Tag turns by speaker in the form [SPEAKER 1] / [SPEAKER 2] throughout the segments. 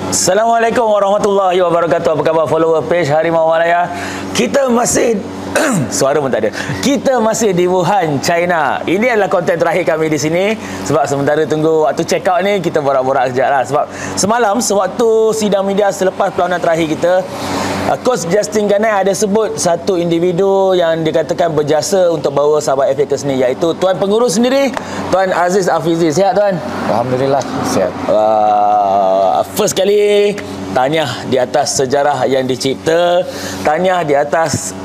[SPEAKER 1] Assalamualaikum warahmatullahi wabarakatuh. Apa khabar follower page Harimau Malaya? Kita masih suara pun tak ada. Kita masih di Wuhan, China. Ini adalah konten terakhir kami di sini. Sebab sementara tunggu waktu check out ni, kita borak-borak sekejap lah. Sebab semalam sewaktu sidang media selepas perlawanan terakhir kita, Coach Justin Ganai ada sebut satu individu yang dikatakan berjasa untuk bawa sahabat FA ke sini, iaitu Tuan Pengurus sendiri, Tuan Aziz Afizi. Sihat Tuan?
[SPEAKER 2] Alhamdulillah sihat.
[SPEAKER 1] First kali, tahniah di atas sejarah yang dicipta, tahniah di atas,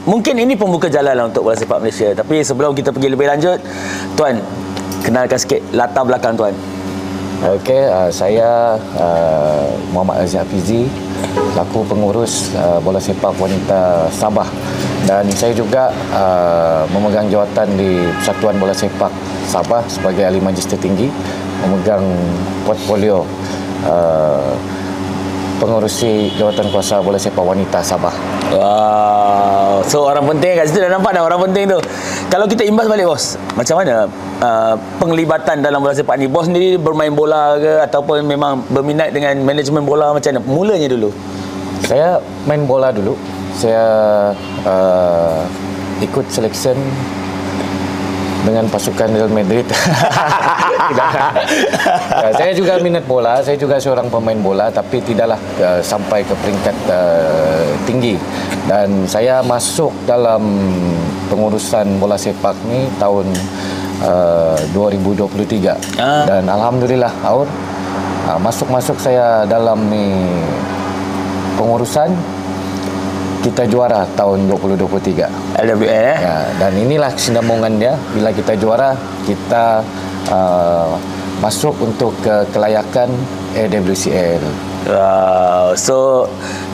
[SPEAKER 1] mungkin ini pembuka jalan lah untuk bola sepak Malaysia. Tapi sebelum kita pergi lebih lanjut, Tuan, kenalkan sikit latar belakang Tuan.
[SPEAKER 2] Okey, saya Muhammad Aziz Afizi, selaku pengurus bola sepak wanita Sabah, dan saya juga memegang jawatan di Persatuan Bola Sepak Sabah sebagai ahli majlis tertinggi, memegang portfolio pengurusi jawatan kuasa bola sepak wanita Sabah.
[SPEAKER 1] Wow. So orang penting kat situ dah nampak dah orang penting tu. Kalau kita imbas balik bos, macam mana penglibatan dalam bola sepak ni? Bos sendiri bermain bola ke ataupun memang berminat dengan manajemen bola, macam mana? Mulanya dulu.
[SPEAKER 2] Saya main bola dulu. Saya ikut selection dengan pasukan Real Madrid. Saya juga minat bola, saya juga seorang pemain bola, tapi tidaklah sampai ke peringkat tinggi. Dan saya masuk dalam pengurusan bola sepak ni tahun 2023. Dan alhamdulillah masuk saya dalam ni pengurusan, kita juara tahun 2023.
[SPEAKER 1] LWL
[SPEAKER 2] ya, dan inilah kesinambungan dia. Bila kita juara, kita masuk untuk kelayakan AWCL.
[SPEAKER 1] So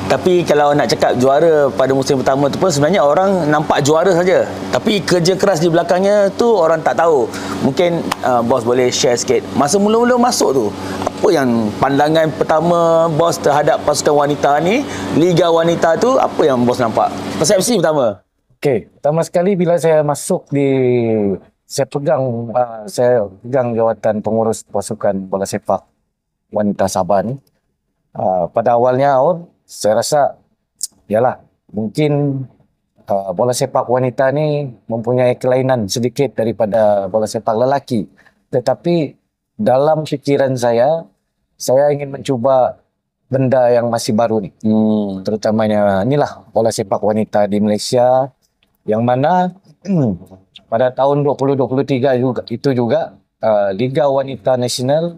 [SPEAKER 1] tapi kalau nak cakap juara pada musim pertama tu pun, sebenarnya orang nampak juara saja, tapi kerja keras di belakangnya tu orang tak tahu. Mungkin bos boleh share sikit masa mula-mula masuk tu, apa yang pandangan pertama bos terhadap pasukan wanita ni, Liga Wanita tu, apa yang bos nampak? Persepsi pertama.
[SPEAKER 2] Okey, pertama sekali bila saya masuk saya pegang jawatan pengurus pasukan bola sepak wanita Sabah ni. Pada awalnya saya rasa yalah, mungkin bola sepak wanita ni mempunyai kelainan sedikit daripada bola sepak lelaki. Tetapi dalam fikiran saya ingin mencuba benda yang masih baru ni. Terutamanya inilah bola sepak wanita di Malaysia, yang mana pada tahun 2023 juga Liga Wanita Nasional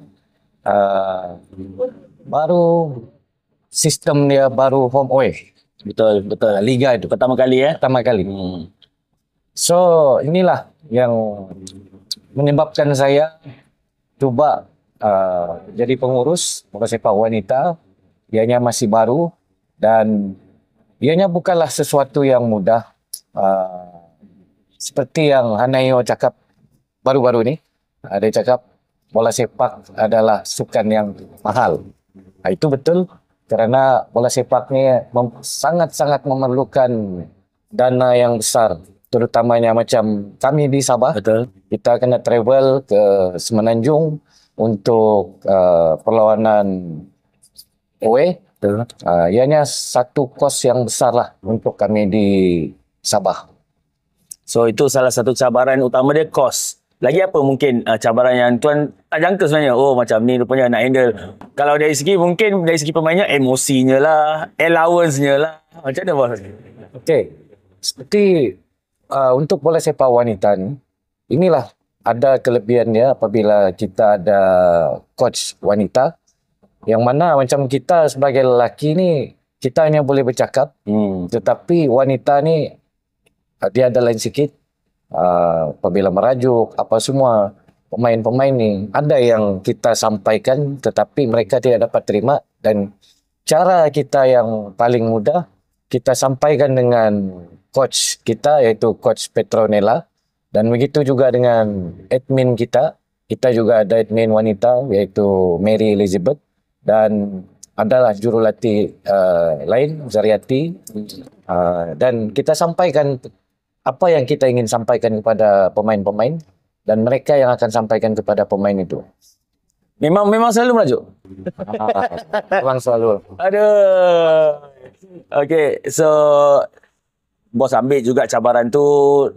[SPEAKER 2] baru sistem dia baru home away.
[SPEAKER 1] Betul. Liga itu pertama kali
[SPEAKER 2] Pertama kali. So inilah yang menyebabkan saya cuba jadi pengurus bola sepak wanita. Ianya masih baru dan ianya bukanlah sesuatu yang mudah. Seperti yang Hanayo cakap baru-baru ni, dia cakap bola sepak adalah sukan yang mahal. Itu betul, kerana bola sepak ni sangat-sangat memerlukan dana yang besar, terutamanya macam kami di Sabah.
[SPEAKER 1] Betul.
[SPEAKER 2] Kita kena travel ke Semenanjung untuk perlawanan away. Ianya satu kos yang besar lah untuk kami di Sabah.
[SPEAKER 1] So itu salah satu cabaran utama dia, kos. Lagi apa mungkin cabaran yang Tuan tak jangka sebenarnya? Oh, macam ni rupanya nak handle. Kalau dari segi, mungkin dari segi pemainnya, emosinya lah, allowance-nya lah. Macam mana bos?
[SPEAKER 2] Okey, seperti untuk bola sepak wanita ni, inilah ada kelebihan dia apabila kita ada coach wanita, yang mana macam kita sebagai lelaki ni, kita hanya boleh bercakap, tetapi wanita ni dia ada lain sikit. Apabila merajuk apa semua, pemain-pemain ni ada yang kita sampaikan tetapi mereka tidak dapat terima, dan cara kita yang paling mudah kita sampaikan dengan coach kita, iaitu Coach Petronella, dan begitu juga dengan admin kita juga ada admin wanita iaitu Mary Elizabeth, dan adalah jurulatih lain Zariati, dan kita sampaikan apa yang kita ingin sampaikan kepada pemain-pemain, dan mereka yang akan sampaikan kepada pemain itu.
[SPEAKER 1] Memang selalu merajuk.
[SPEAKER 2] Memang selalu.
[SPEAKER 1] Aduh. Okay, so bos ambil juga cabaran tu,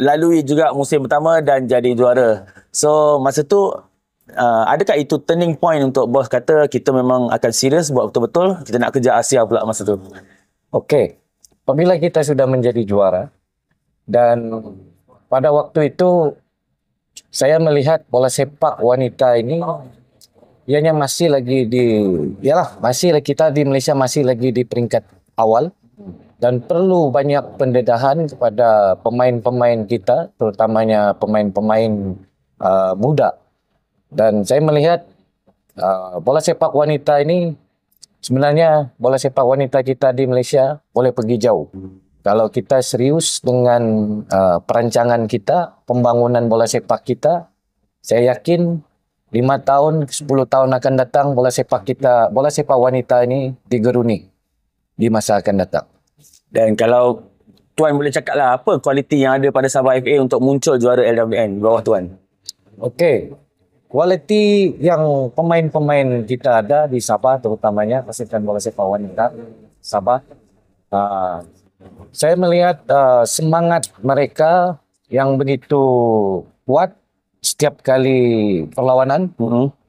[SPEAKER 1] lalui juga musim pertama dan jadi juara. So masa tu adakah itu turning point untuk bos kata kita memang akan serius buat betul-betul, kita nak kejar Asia pula masa tu?
[SPEAKER 2] Okey. Apabila kita sudah menjadi juara dan pada waktu itu saya melihat bola sepak wanita ini ianya masih lagi kita di Malaysia masih lagi di peringkat awal dan perlu banyak pendedahan kepada pemain-pemain kita, terutamanya pemain-pemain muda. Dan saya melihat bola sepak wanita ini, sebenarnya bola sepak wanita kita di Malaysia boleh pergi jauh. Kalau kita serius dengan perancangan kita, pembangunan bola sepak kita, saya yakin 5 tahun, 10 tahun akan datang bola sepak wanita ini digeruni di masa akan datang.
[SPEAKER 1] Dan kalau Tuan boleh cakap lah, apa kualiti yang ada pada Sabah FA untuk muncul juara LWN bawah Tuan?
[SPEAKER 2] Okey, kualiti yang pemain-pemain kita ada di Sabah, terutamanya pasukan bola sepak wanita Sabah, saya melihat semangat mereka yang begitu kuat setiap kali perlawanan.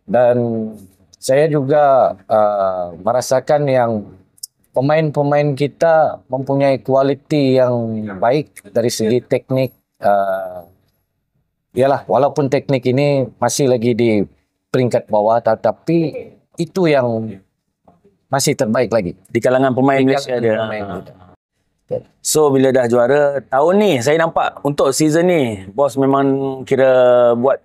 [SPEAKER 2] Dan saya juga merasakan yang pemain-pemain kita mempunyai kualiti yang baik dari segi teknik. Walaupun teknik ini masih lagi di peringkat bawah, tetapi itu yang masih terbaik lagi
[SPEAKER 1] di kalangan pemain Malaysia dia. So bila dah juara tahun ni, saya nampak untuk season ni bos memang kira buat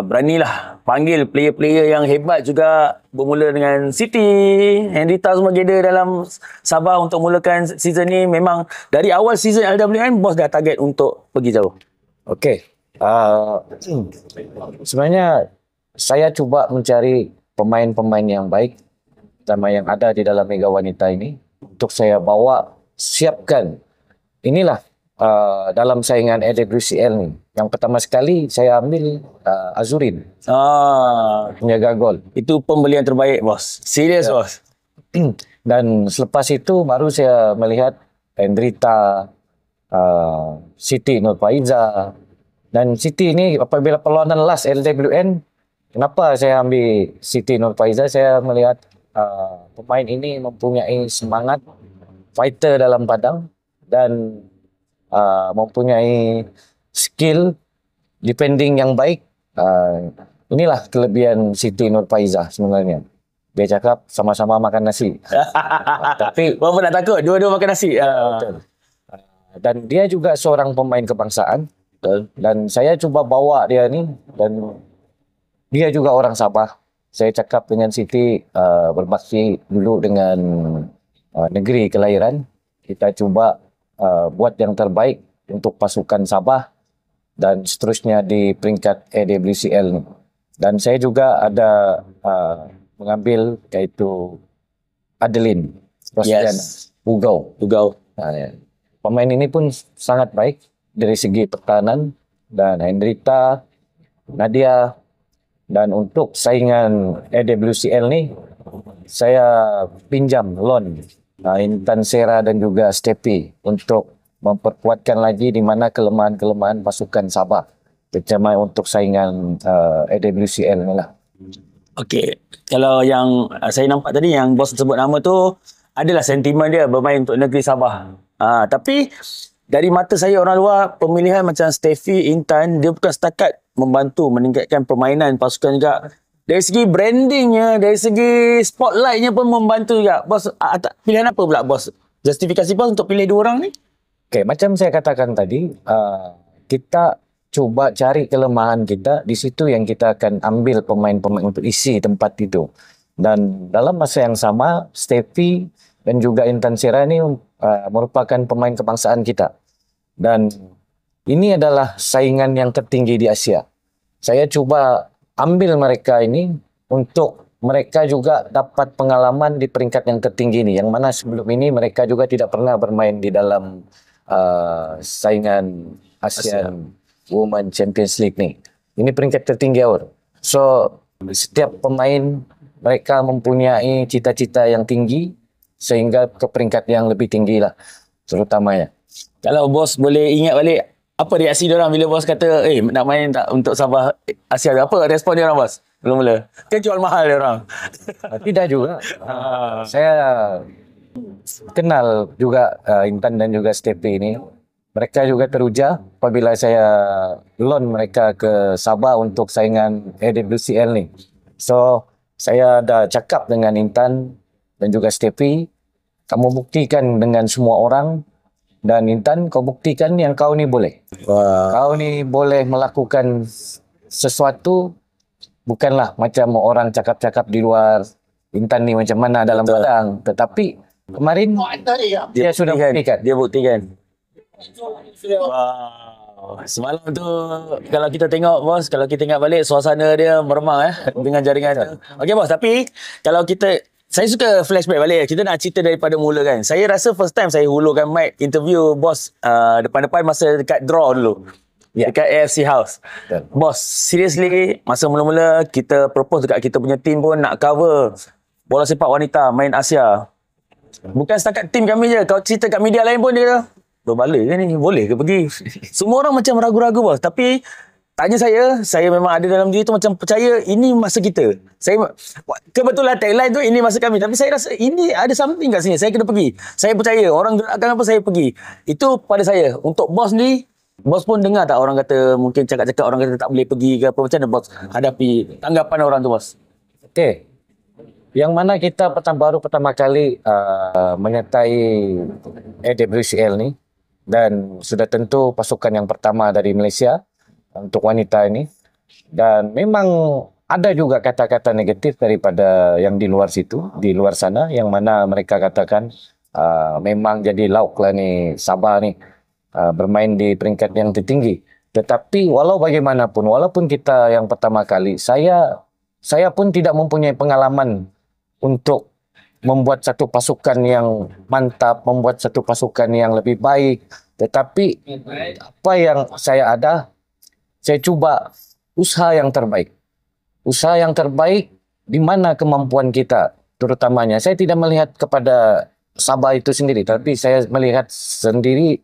[SPEAKER 1] beranilah panggil player-player yang hebat juga, bermula dengan Siti, Hendrita semua gather dalam Sabah untuk mulakan season ni. Memang dari awal season LWN bos dah target untuk pergi jauh.
[SPEAKER 2] Okey. Sebenarnya saya cuba mencari pemain-pemain yang baik, terutama yang ada di dalam Mega Wanita ini, untuk saya bawa siapkan. Inilah dalam saingan AWCL ni. Yang pertama sekali saya ambil Azurin. Penjaga gol.
[SPEAKER 1] Itu pembelian terbaik bos. Serius bos.
[SPEAKER 2] Dan selepas itu baru saya melihat Hendrita, Siti Nurfaiza. Dan Siti ini apabila perlawanan last LWN, kenapa saya ambil Siti Nurfaiza? Saya melihat pemain ini mempunyai semangat fighter dalam padang dan mempunyai skill defending yang baik. Inilah kelebihan Siti Nurfaiza sebenarnya. Dia cakap sama-sama makan nasi. Tapi
[SPEAKER 1] berapa nak takut? Dua-dua makan nasi.
[SPEAKER 2] Betul. Dan dia juga seorang pemain kebangsaan. Dan saya cuba bawa dia ni, dan dia juga orang Sabah. Saya cakap dengan Siti, berbakti dulu dengan negeri kelahiran. Kita cuba buat yang terbaik untuk pasukan Sabah dan seterusnya di peringkat AWCL ni. Dan saya juga ada mengambil iaitu Adeline Rosdiana Ugau. Pemain ini pun sangat baik dari segi pertahanan, dan Hendrita, Nadia. Dan untuk saingan AWCL ni, saya pinjam loan Intan Sera dan juga Stepi untuk memperkuatkan lagi di mana kelemahan-kelemahan pasukan Sabah, terutama untuk saingan AWCL ni lah.
[SPEAKER 1] Okey, kalau yang saya nampak tadi yang bos sebut nama tu, adalah sentimen dia bermain untuk negeri Sabah. Tapi dari mata saya orang luar, pemilihan macam Stefi, Intan, dia bukan setakat membantu meningkatkan permainan pasukan juga. Dari segi brandingnya, dari segi spotlightnya pun membantu juga. Bos, pilihan apa pula bos? Justifikasi bos untuk pilih dua orang ni?
[SPEAKER 2] Okey, macam saya katakan tadi, kita cuba cari kelemahan kita, di situ yang kita akan ambil pemain-pemain untuk isi tempat itu. Dan dalam masa yang sama, Stefi dan juga Intan Sera ini merupakan pemain kebangsaan kita. Dan ini adalah saingan yang tertinggi di Asia. Saya cuba ambil mereka ini untuk mereka juga dapat pengalaman di peringkat yang tertinggi ini, yang mana sebelum ini mereka juga tidak pernah bermain di dalam saingan ASEAN Women Champions League ni. Ini peringkat tertinggi awal. So Setiap pemain mereka mempunyai cita-cita yang tinggi sehingga ke peringkat yang lebih tinggi lah terutamanya.
[SPEAKER 1] Kalau bos boleh ingat balik, apa reaksi dia orang bila bos kata, nak main tak untuk Sabah Asia? Apa respon dia orang, bos? Mula-mula. Kan jual mahal dia orang.
[SPEAKER 2] Tidak juga. Saya kenal juga Intan dan juga Stepi ini. Mereka juga teruja apabila saya loan mereka ke Sabah untuk saingan AWCL ni. So, saya dah cakap dengan Intan dan juga Stepi, kamu buktikan dengan semua orang, dan Intan, kau buktikan yang kau ni boleh. Kau ni boleh melakukan sesuatu, bukanlah macam orang cakap-cakap di luar, Intan ni macam mana dalam padang. Tetapi kemarin dia sudah buktikan.
[SPEAKER 1] Dia buktikan. Wow. Semalam tu kalau kita tengok, bos, kalau kita ingat balik suasana dia meremang dengan jaringan tu. Okey, bos, tapi kalau saya suka flashback balik. Kita nak cerita daripada mula kan. Saya rasa first time saya hulurkan mic interview bos depan-depan masa dekat draw dulu. Dekat AFC House. Bos, seriously, masa mula-mula kita propose dekat kita punya team pun nak cover bola sepak wanita main Asia. Bukan setakat team kami je. Kalau cerita kat media lain pun dia kata, berbala ke ni? Boleh ke pergi? Semua orang macam ragu-ragu, bos. Tapi tanya saya memang ada dalam diri tu macam percaya ini masa kita. Saya kebetulan tagline tu ini masa kami. Tapi saya rasa ini ada something kat sini. Saya kena pergi. Saya percaya orang gerakkan apa saya pergi. Itu pada saya. Untuk bos ni, bos pun dengar tak orang kata mungkin cakap-cakap orang kata tak boleh pergi ke apa, macam mana bos hadapi tanggapan orang tu, bos?
[SPEAKER 2] Okey. Yang mana kita baru pertama kali menyertai AWCL ni, dan sudah tentu pasukan yang pertama dari Malaysia untuk wanita ini, dan memang ada juga kata-kata negatif daripada yang di luar situ, di luar sana, yang mana mereka katakan memang jadi lauk lah ni Sabah ni bermain di peringkat yang tertinggi. Tetapi walau bagaimanapun, walaupun kita yang pertama kali, saya pun tidak mempunyai pengalaman untuk membuat satu pasukan yang mantap, membuat satu pasukan yang lebih baik. Tetapi apa yang saya ada, saya cuba usaha yang terbaik. Usaha yang terbaik di mana kemampuan kita terutamanya. Saya tidak melihat kepada Sabah itu sendiri, tapi saya melihat sendiri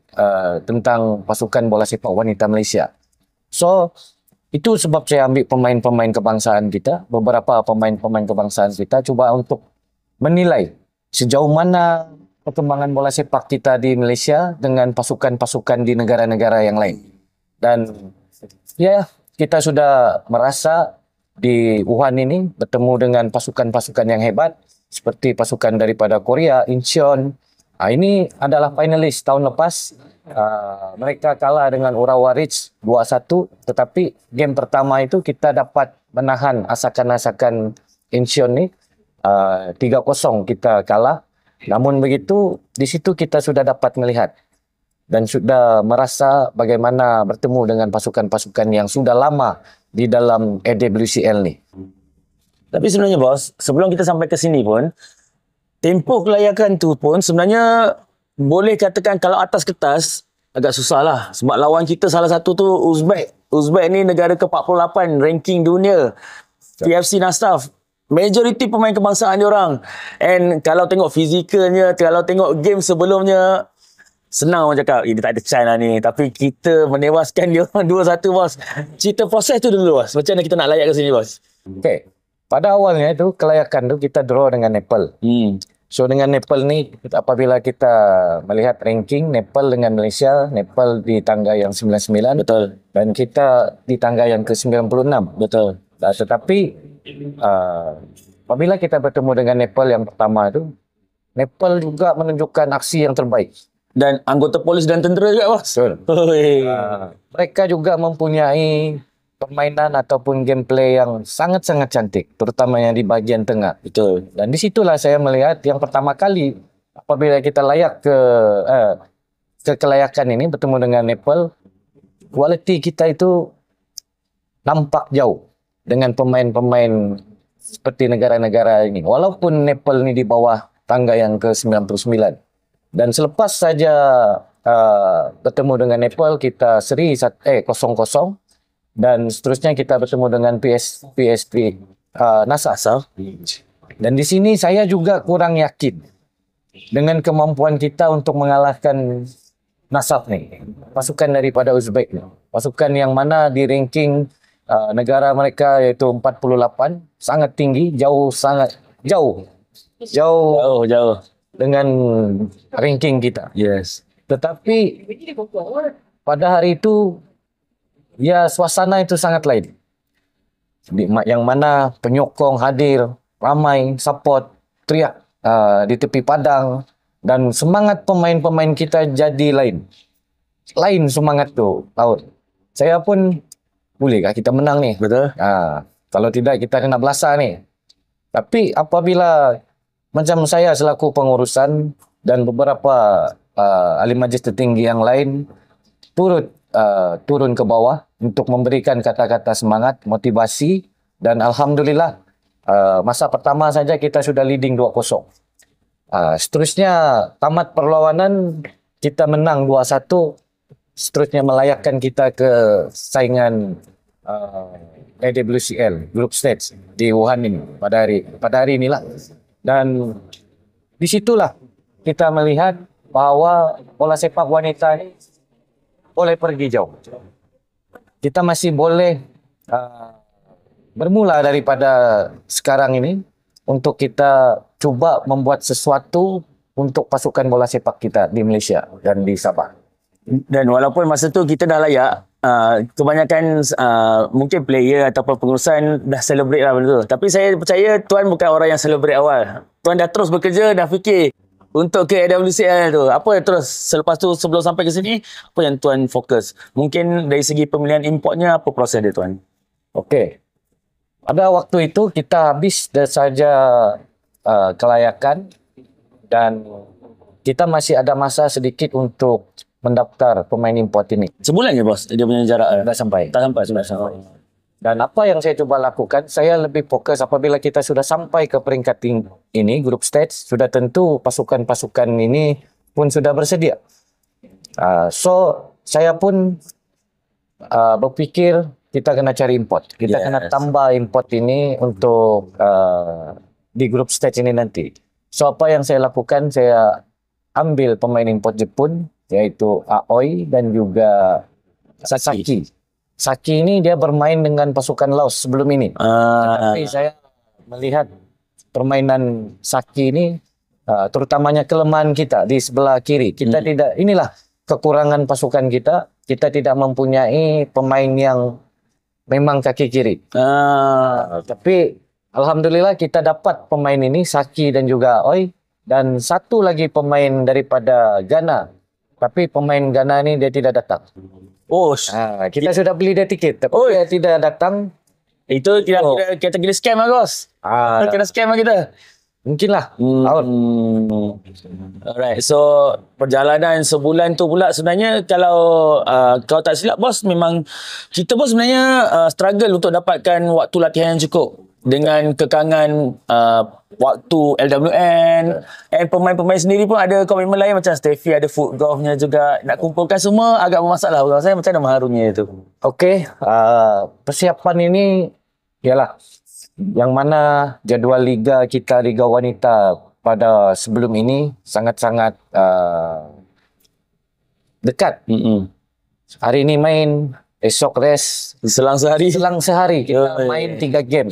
[SPEAKER 2] tentang pasukan bola sepak wanita Malaysia. So, itu sebab saya ambil pemain-pemain kebangsaan kita, beberapa pemain-pemain kebangsaan kita, cuba untuk menilai sejauh mana perkembangan bola sepak kita di Malaysia dengan pasukan-pasukan di negara-negara yang lain. Dan ya, kita sudah merasa di Wuhan ini bertemu dengan pasukan-pasukan yang hebat seperti pasukan daripada Korea, Incheon. Ini adalah finalis tahun lepas. Mereka kalah dengan Urawa Rich 2-1, tetapi game pertama itu kita dapat menahan asakan-asakan Incheon ni 3-0 kita kalah. Namun begitu, di situ kita sudah dapat melihat dan sudah merasa bagaimana bertemu dengan pasukan-pasukan yang sudah lama di dalam AWCL ni.
[SPEAKER 1] Tapi sebenarnya, bos, sebelum kita sampai ke sini pun, tempoh kelayakan tu pun sebenarnya boleh katakan kalau atas kertas agak susah lah. Sebab lawan kita salah satu tu Uzbek. Uzbek ni negara ke-48 ranking dunia. PFC Nastaf. Majoriti pemain kebangsaan dia orang. And kalau tengok fizikalnya, kalau tengok game sebelumnya, senang orang cakap, dia tak ada chance lah ni. Tapi kita menewaskan dia orang 2-1, bos. Cerita proses tu dulu, bos. Macam mana kita nak layak ke sini, bos?
[SPEAKER 2] Okay. Pada awalnya itu, kelayakan tu kita draw dengan Nepal. So dengan Nepal ni, apabila kita melihat ranking, Nepal dengan Malaysia, Nepal di tangga yang 99.
[SPEAKER 1] Betul.
[SPEAKER 2] Dan kita di tangga yang ke-96.
[SPEAKER 1] Betul.
[SPEAKER 2] Tetapi, apabila kita bertemu dengan Nepal yang pertama itu, Nepal juga menunjukkan aksi yang terbaik.
[SPEAKER 1] Dan anggota polis dan tentera juga, bos.
[SPEAKER 2] Mereka juga mempunyai permainan ataupun gameplay yang sangat-sangat cantik, terutamanya di bahagian tengah.
[SPEAKER 1] Betul.
[SPEAKER 2] Dan di situlah saya melihat yang pertama kali apabila kita layak ke kelayakan ini bertemu dengan Nepal, kualiti kita itu nampak jauh dengan pemain-pemain seperti negara-negara ini. Walaupun Nepal ini di bawah tangga yang ke-99. Dan selepas saja bertemu dengan Nepal, kita seri 0-0. Dan seterusnya kita bertemu dengan PSP Nasaf.
[SPEAKER 1] Asal.
[SPEAKER 2] Dan di sini saya juga kurang yakin dengan kemampuan kita untuk mengalahkan Nasaf nih, pasukan daripada Uzbek nih. Pasukan yang mana di ranking negara mereka yaitu 48, sangat tinggi, sangat jauh
[SPEAKER 1] Jauh.
[SPEAKER 2] dengan ranking kita.
[SPEAKER 1] Yes.
[SPEAKER 2] Tetapi pada hari itu ya suasana itu sangat lain. Yang mana penyokong hadir, ramai, support, teriak di tepi padang, dan semangat pemain-pemain kita jadi lain. Lain semangat tuh, tahu. Saya pun bolehkah kita menang nih?
[SPEAKER 1] Betul.
[SPEAKER 2] Kalau tidak kita kena belasa nih. Tapi apabila macam saya selaku pengurusan dan beberapa ahli majlis tertinggi yang lain turun ke bawah untuk memberikan kata-kata semangat, motivasi, dan alhamdulillah masa pertama saja kita sudah leading 2-0. Seterusnya tamat perlawanan kita menang 2-1, seterusnya melayakkan kita ke saingan AWCL Group Stage di Wuhan ini pada hari inilah. Dan disitulah kita melihat bahwa bola sepak wanita ini boleh pergi jauh. Kita masih boleh bermula daripada sekarang ini untuk kita coba membuat sesuatu untuk pasukan bola sepak kita di Malaysia dan di Sabah.
[SPEAKER 1] Dan walaupun masa tu kita dah layak, kebanyakan mungkin player ataupun pengurusan dah celebrate lah benda tu. Tapi saya percaya Tuan bukan orang yang celebrate awal. Tuan dah terus bekerja, dah fikir untuk ke AWCL tu. Apa terus selepas tu sebelum sampai ke sini, apa yang Tuan fokus? Mungkin dari segi pemilihan importnya, apa proses dia Tuan?
[SPEAKER 2] Okey. Pada waktu itu kita habis saja kelayakan dan kita masih ada masa sedikit untuk mendaftar pemain import ini.
[SPEAKER 1] Sebulan je bos dia punya jarak.
[SPEAKER 2] Tak sampai.
[SPEAKER 1] Tak sampai.
[SPEAKER 2] Dan apa yang saya cuba lakukan, saya lebih fokus apabila kita sudah sampai ke peringkat ini, group stage, sudah tentu pasukan-pasukan ini pun sudah bersedia. So, saya pun berfikir kita kena cari import. Kita kena tambah import ini untuk di group stage ini nanti. So, apa yang saya lakukan, saya ambil pemain import Jepun, yaitu Aoi dan juga Saki. Saki ini dia bermain dengan pasukan Laos sebelum ini. Tetapi saya melihat permainan Saki ini terutamanya kelemahan kita di sebelah kiri. Kita tidak, inilah kekurangan pasukan kita. Kita tidak mempunyai pemain yang memang kaki kiri. Tapi alhamdulillah kita dapat pemain ini, Saki dan juga Aoi, dan satu lagi pemain daripada Ghana. Tapi pemain Ghana ini dia tidak datang. Kita sudah beli dia tiket, tapi dia tidak datang.
[SPEAKER 1] Itu kita kira scam lah bos. Kena scam lah kita.
[SPEAKER 2] Mungkinlah.
[SPEAKER 1] Alright, so perjalanan sebulan tu pula sebenarnya kalau tak silap bos, memang kita pun sebenarnya struggle untuk dapatkan waktu latihan yang cukup dengan kekangan waktu LWN, and pemain-pemain sendiri pun ada komitmen lain macam Steffi ada foot golfnya juga. Nak kumpulkan semua agak bermasalah. Saya macam mana mengharungi itu?
[SPEAKER 2] Okey, persiapan ini ialah yang mana jadual liga kita, liga wanita pada sebelum ini sangat-sangat dekat. Hari ini main, esok rest,
[SPEAKER 1] selang sehari
[SPEAKER 2] kita main 3 game.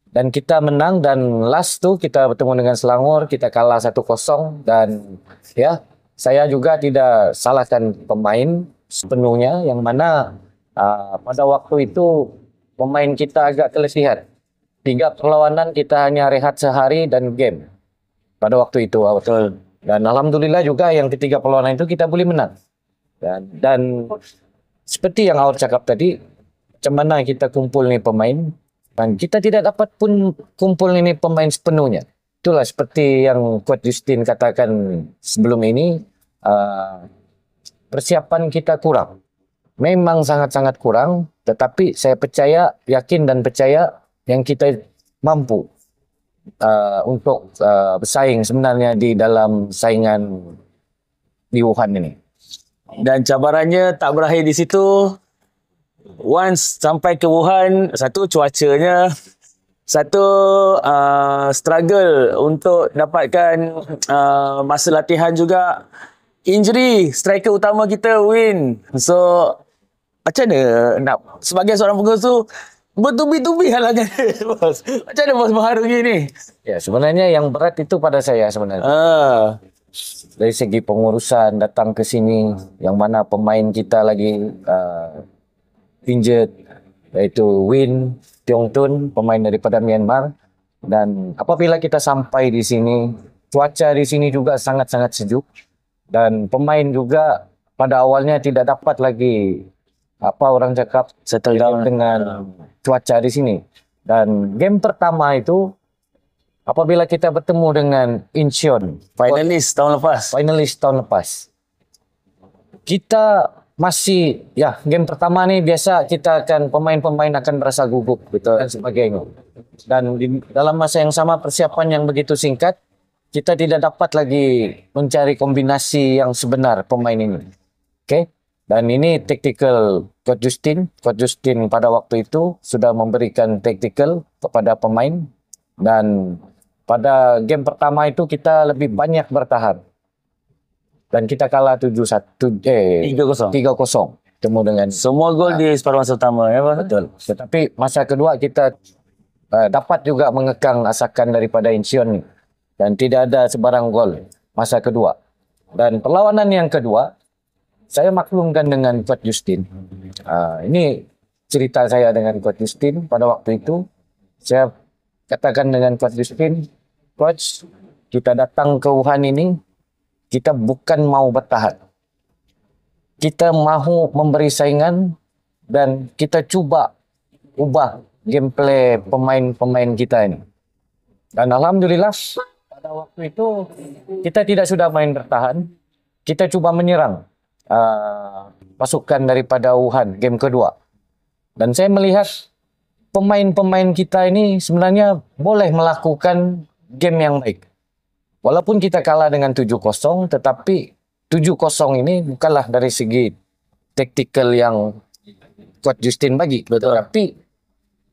[SPEAKER 2] Dan kita menang, dan last tu kita bertemu dengan Selangor, kita kalah 1-0, dan ya, saya juga tidak salahkan pemain sepenuhnya, yang mana pada waktu itu pemain kita agak keletihan. 3 perlawanan kita hanya rehat sehari dan game pada waktu itu. Betul. Dan alhamdulillah juga yang ketiga perlawanan itu kita boleh menang. Dan seperti yang awal cakap tadi, macam mana kita kumpul ni pemain, dan kita tidak dapat pun kumpul ini pemain sepenuhnya. Itulah seperti yang Coach Justin katakan sebelum ini, persiapan kita kurang. Memang sangat-sangat kurang, tetapi saya percaya, yakin dan percaya yang kita mampu untuk bersaing sebenarnya di dalam saingan di Wuhan ini.
[SPEAKER 1] Dan cabarannya tak berakhir di situ. Once sampai ke Wuhan, satu cuacanya satu struggle untuk dapatkan masa latihan juga. Injury striker utama kita Win. So macam mana nak sebagai seorang pengasuh bertubi-tubi halangan bos. Macam mana bos mengharungi ni?
[SPEAKER 2] Ya, sebenarnya yang berat itu pada saya sebenarnya. Dari segi pengurusan datang ke sini, yang mana pemain kita lagi injured, yaitu Win Tiong Tun, pemain daripada Myanmar. Dan apabila kita sampai di sini, cuaca di sini juga sangat-sangat sejuk. Dan pemain juga pada awalnya tidak dapat lagi orang cakap
[SPEAKER 1] settle down
[SPEAKER 2] dengan cuaca di sini. Dan game pertama itu apabila kita bertemu dengan Incheon,
[SPEAKER 1] finalis tahun lepas.
[SPEAKER 2] Kita masih game pertama ni biasa kita akan pemain-pemain akan berasa gugup dan sebagainya. Dan dalam masa yang sama persiapan yang begitu singkat, kita tidak dapat lagi mencari kombinasi yang sebenar pemain ini. Okey. Dan ini tactical Coach Justin. Coach Justin pada waktu itu sudah memberikan tactical kepada pemain. Dan pada game pertama itu kita lebih banyak bertahan. Dan kita kalah 3-0. Temu dengan
[SPEAKER 1] semua gol di separuh masa utama ya, Pak?
[SPEAKER 2] Betul. Tetapi masa kedua kita dapat juga mengekang asakan daripada Incheon ni. Dan tidak ada sebarang gol masa kedua. Dan perlawanan yang kedua, saya maklumkan dengan Coach Justin. Ini cerita saya dengan Coach Justin pada waktu itu. Saya katakan dengan Coach Justin, Coach, kita datang ke Wuhan ini, kita bukan mau bertahan. Kita mahu memberi saingan dan kita cuba ubah gameplay pemain-pemain kita ini. Dan alhamdulillah, pada waktu itu kita tidak sudah main bertahan, kita cuba menyerang pasukan daripada Wuhan game kedua. Dan saya melihat pemain-pemain kita ini sebenarnya boleh melakukan game yang baik. Walaupun kita kalah dengan 7-0, tetapi 7-0 ini bukanlah dari segi taktikal yang Coach Justin bagi.
[SPEAKER 1] Betul.
[SPEAKER 2] Tapi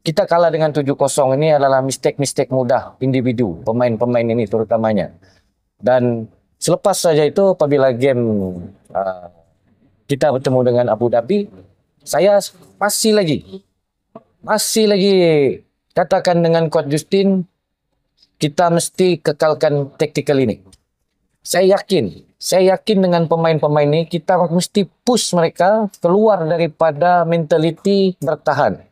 [SPEAKER 2] kita kalah dengan 7-0 ini adalah mistake-mistake mudah individu, pemain-pemain ini terutamanya. Dan selepas saja itu apabila game kita bertemu dengan Abu Dhabi, saya masih lagi katakan dengan Coach Justin, kita mesti kekalkan taktikal ini. Saya yakin dengan pemain-pemain ini, kita mesti push mereka keluar daripada mentaliti bertahan.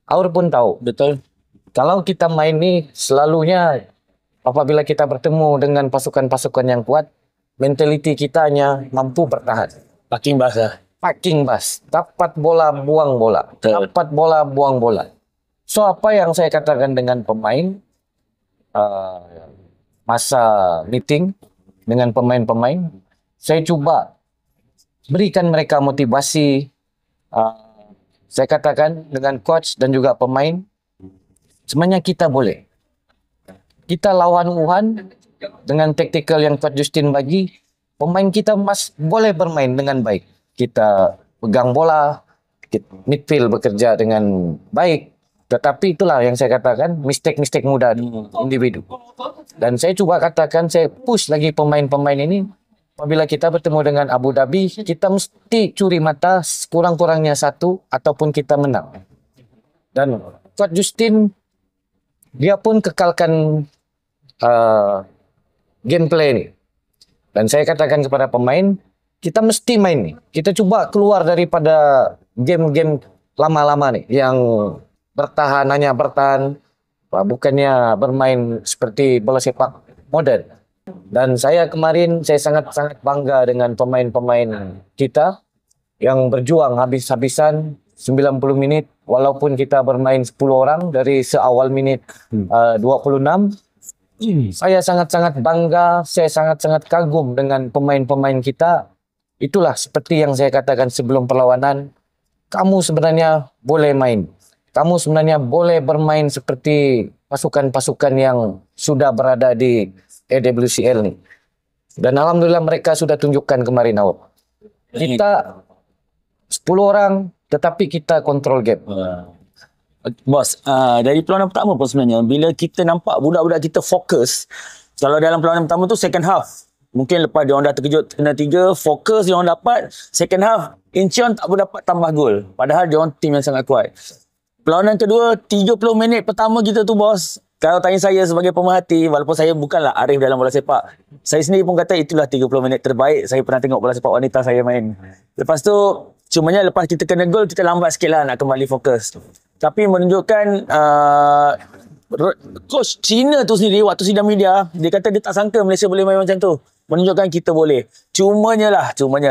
[SPEAKER 2] Aur pun tahu, betul. Kalau kita main ni selalunya apabila kita bertemu dengan pasukan-pasukan yang kuat, mentaliti kita hanya mampu bertahan.
[SPEAKER 1] Parking bus.
[SPEAKER 2] Dapat bola, buang bola.
[SPEAKER 1] Betul.
[SPEAKER 2] Dapat bola, buang bola. So apa yang saya katakan dengan pemain masa meeting dengan pemain-pemain, saya cuba berikan mereka motivasi. Saya katakan dengan coach dan juga pemain, sebenarnya kita boleh. Kita lawan Wuhan dengan taktikal yang Coach Justin bagi, pemain kita boleh bermain dengan baik. Kita pegang bola, midfield bekerja dengan baik. Tetapi itulah yang saya katakan, mistake-mistake mudah individu. Dan saya cuba katakan, saya push lagi pemain-pemain ini. Apabila kita bertemu dengan Abu Dhabi, kita mesti curi mata kurang-kurangnya 1 ataupun kita menang. Dan Coach Justin, dia pun kekalkan gameplay ini. Dan saya katakan kepada pemain, kita mesti main nih. Kita coba keluar daripada game-game lama-lama nih, yang hanya bertahan, bukannya bermain seperti bola sepak modern. Dan saya kemarin, saya sangat-sangat bangga dengan pemain-pemain kita yang berjuang habis-habisan 90 menit, walaupun kita bermain 10 orang dari seawal menit 26. Saya sangat-sangat bangga, saya sangat-sangat kagum dengan pemain-pemain kita. Itulah seperti yang saya katakan sebelum perlawanan, kamu sebenarnya boleh main. Kamu sebenarnya boleh bermain seperti pasukan-pasukan yang sudah berada di AWCL nih. Dan alhamdulillah mereka sudah tunjukkan kemarin awal. Kita 10 orang, tetapi kita kontrol game.
[SPEAKER 1] Bos, dari perlawanan pertama pun sebenarnya, bila kita nampak budak-budak kita fokus, kalau dalam perlawanan pertama tu second half, mungkin lepas dia orang dah terkejut kena 3, fokus dia orang dapat, second half, Incheon tak pun dapat tambah gol. Padahal dia orang tim yang sangat kuat. Perlawanan kedua, 30 minit pertama kita tu bos, kalau tanya saya sebagai pemerhati, walaupun saya bukanlah arif dalam bola sepak, saya sendiri pun kata itulah 30 minit terbaik saya pernah tengok bola sepak wanita saya main. Lepas tu, cumanya lepas kita kena gol, kita lambat sikit lah nak kembali fokus. Tapi menunjukkan coach Cina tu sendiri waktu sidang media, dia kata dia tak sangka Malaysia boleh main macam tu. Menunjukkan kita boleh. Cumanya,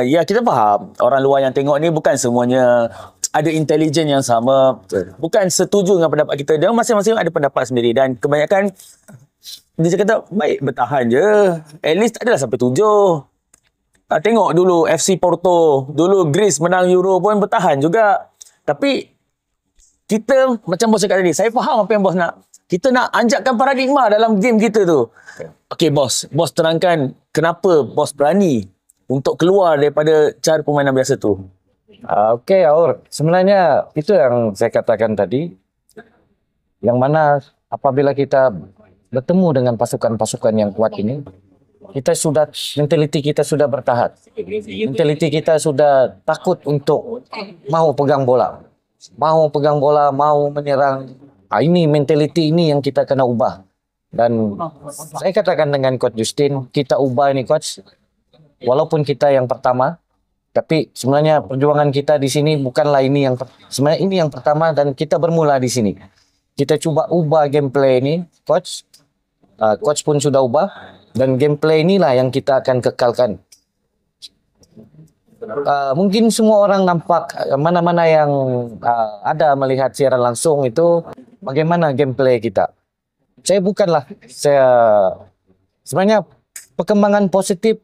[SPEAKER 1] ya kita faham orang luar yang tengok ni bukan semuanya ada intelijen yang sama. Bukan setuju dengan pendapat kita. Dia masing-masing ada pendapat sendiri dan kebanyakan dia kata baik bertahan je. At least tak adalah sampai 7. Tengok dulu FC Porto, dulu Greece menang Euro pun bertahan juga. Tapi kita macam bos cakap tadi, saya faham apa yang bos nak. Kita nak anjakkan paradigma dalam game kita tu. Okey bos terangkan kenapa bos berani untuk keluar daripada cara permainan biasa tu.
[SPEAKER 2] Okey, Aur. Sebenarnya itu yang saya katakan tadi. Yang mana apabila kita bertemu dengan pasukan-pasukan yang kuat ini, mentaliti kita sudah bertahan. Mentaliti kita sudah takut untuk mau pegang bola. Mau menyerang. Ini mentaliti ini yang kita kena ubah. Dan saya katakan dengan Coach Justin, kita ubah ini Coach. Walaupun kita yang pertama, tapi sebenarnya perjuangan kita di sini bukanlah ini yang sebenarnya ini yang pertama dan kita bermula di sini. Kita coba ubah gameplay ini, Coach. Coach pun sudah ubah dan gameplay inilah yang kita akan kekalkan. Mungkin semua orang nampak mana-mana yang ada melihat siaran langsung itu bagaimana gameplay kita. Sebenarnya perkembangan positif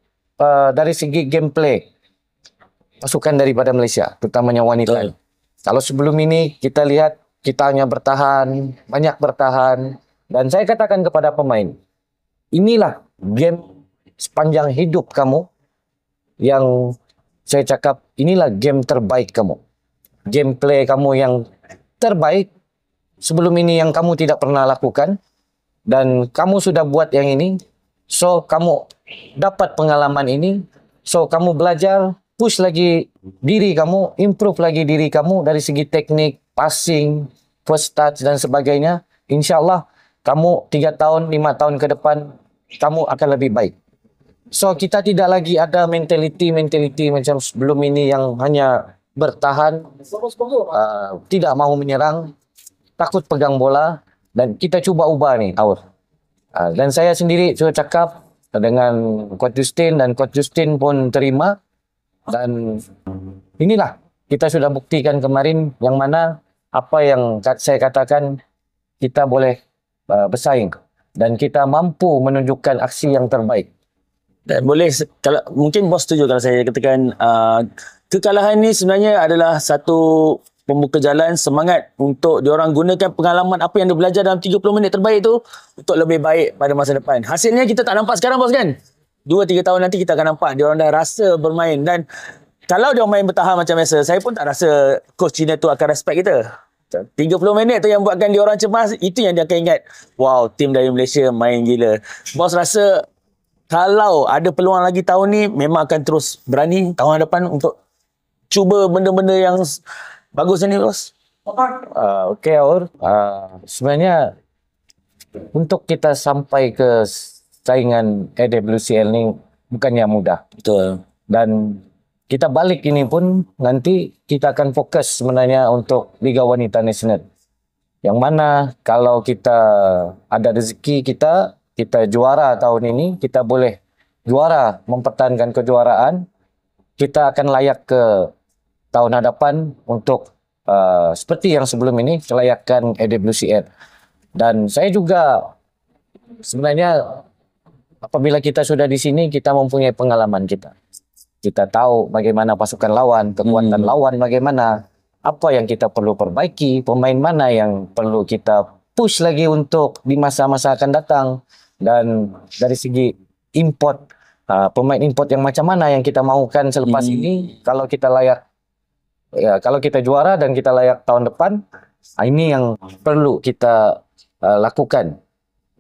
[SPEAKER 2] dari segi gameplay pasukan daripada Malaysia, terutamanya wanita. Kalau sebelum ini kita lihat kita hanya banyak bertahan dan saya katakan kepada pemain, inilah game sepanjang hidup kamu yang saya cakap inilah game terbaik kamu. Gameplay kamu yang terbaik sebelum ini yang kamu tidak pernah lakukan dan kamu sudah buat yang ini. So kamu dapat pengalaman ini. So kamu belajar, push lagi diri kamu, improve lagi diri kamu dari segi teknik, passing, first touch dan sebagainya. InsyaAllah kamu 3 tahun, 5 tahun ke depan kamu akan lebih baik. So kita tidak lagi ada mentality macam sebelum ini yang hanya bertahan, tidak mau menyerang, takut pegang bola dan kita cuba ubah nih, Aur. Dan saya sendiri sudah cakap dengan Coach Justin dan Coach Justin pun terima dan inilah kita sudah buktikan kemarin yang mana apa yang saya katakan kita boleh bersaing dan kita mampu menunjukkan aksi yang terbaik.
[SPEAKER 1] Dan boleh, kalau mungkin bos setuju kalau saya katakan kekalahan ni sebenarnya adalah satu pembuka jalan semangat untuk diorang gunakan pengalaman apa yang dia belajar dalam 30 minit terbaik tu untuk lebih baik pada masa depan. Hasilnya kita tak nampak sekarang bos kan? 2-3 tahun nanti kita akan nampak diorang dah rasa bermain dan kalau dia main bertahan macam biasa, saya pun tak rasa coach Cina tu akan respect kita. 30 minit tu yang buatkan diorang cemas, itu yang dia akan ingat. Wow, tim dari Malaysia main gila. Bos rasa kalau ada peluang lagi tahun ni, memang akan terus berani tahun depan untuk cuba benda-benda yang bagus ni, bos?
[SPEAKER 2] Okey, Aur. Sebenarnya, untuk kita sampai ke saingan AWCL ni bukannya mudah.
[SPEAKER 1] Betul.
[SPEAKER 2] Dan kita balik ini pun nanti kita akan fokus sebenarnya untuk Liga Wanita Nasional. Yang mana kalau kita ada rezeki kita juara tahun ini, kita boleh juara, mempertahankan kejuaraan, kita akan layak ke tahun hadapan untuk seperti yang sebelum ini, kelayakan AWCL. Dan saya juga sebenarnya apabila kita sudah di sini, kita mempunyai pengalaman kita. Kita tahu bagaimana pasukan lawan, kekuatan lawan bagaimana, apa yang kita perlu perbaiki, pemain mana yang perlu kita push lagi untuk di masa-masa akan datang. Dan dari segi import, pemain import yang macam mana yang kita mahukan selepas ini, kalau kita layak, ya, kalau kita juara dan kita layak tahun depan, Ini yang perlu kita lakukan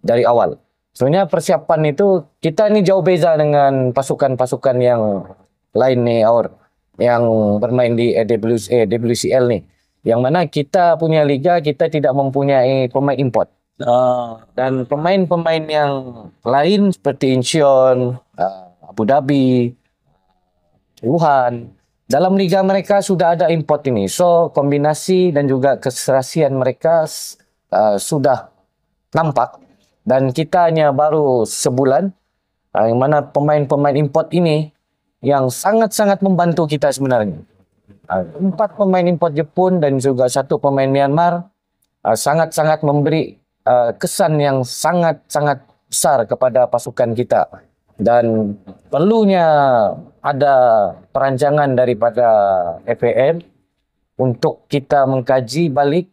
[SPEAKER 2] dari awal. Sebenarnya persiapan itu kita ni jauh beza dengan pasukan-pasukan yang lain ni, yang bermain di WCL ni. Yang mana kita punya liga, kita tidak mempunyai pemain import. Dan pemain-pemain yang lain seperti Incheon, Abu Dhabi, Wuhan, dalam liga mereka sudah ada import ini. So kombinasi dan juga keserasian mereka sudah nampak. Dan kita hanya baru sebulan, yang mana pemain-pemain import ini yang sangat-sangat membantu kita sebenarnya. 4 pemain import Jepun dan juga 1 pemain Myanmar sangat-sangat memberi kesan yang sangat-sangat besar kepada pasukan kita. Dan perlunya ada perancangan daripada FAM untuk kita mengkaji balik